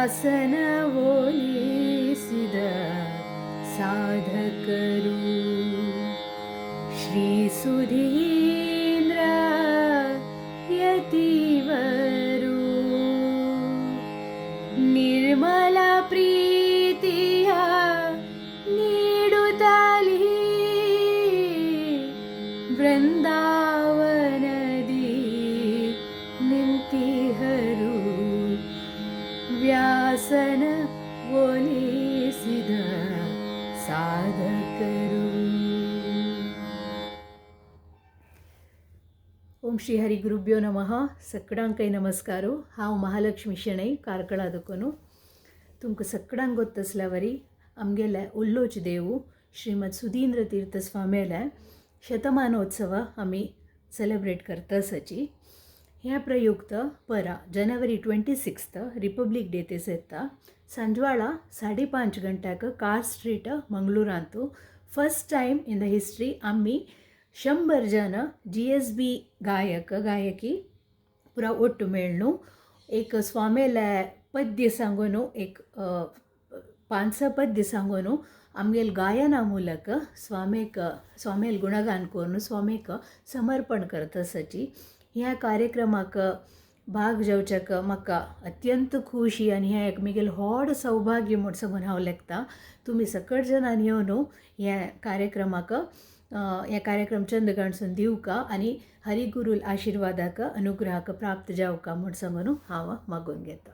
ವ್ಯಾಸನ ಹೋಲಿಸಿದ ಸಾಧಕರು ಶ್ರೀ ಸುಧೀಂದ್ರ ಯತಿವರು ನಿರ್ಮಲ ಪ್ರೀತಿಯ ನೀಡುತ್ತಲೀ ವೃಂದಾವನದಿ ನಿಂತಿಹರು ವ್ಯಾಸನ ಹೋಲಿಸಿದ ಸಾಧಕರು. ओम श्री हरी गुरुभ्यो नमः. सगळ्यांकय नमस्कार. हांव महालक्ष्मी शेणै कारकळा दुखून तुमकां सगळ्यांक गोत्त आसल्यावरी आमगेले उल्लोच देव श्रीमद सुधींद्र तीर्थ स्वामीले शतमानोत्सव आमी सेलिब्रेट करता आसाची. ह्या प्रयुक्त परा जनवरी 26 रिपब्लीक डे ते येता सांजवाळा 5:30 गंटक कार स्ट्रीट मंगळूरांतू first time in the history आम्ही 100 जन GSB गायकी पुरा ಒಟ್ಟು ಮೇಳ್ನು एक स्वामेले पद्य सांगोनु एक 5 पद्य सांगोनु आमगेल गायना मूलक स्वामेल गुणगान करून स्वामीक समर्पण करता आसाची. ह्या कार्यक्रमाक भाग घेवच्याक म्हाका अत्यंत खुशी आनी हें एक म्हगेल व्हड सौभाग्य म्हूण सांगून हांव लेखता. तुमी सकळ जणांन येवन ह्या कार्यक्रमाक ह्या कार्यक्रम चंद काणसून दिवका आनी हरिगुरूल आशिर्वादाक अनुग्रहाक प्राप्त जावका म्हूण सांगून हांव मागून घेता.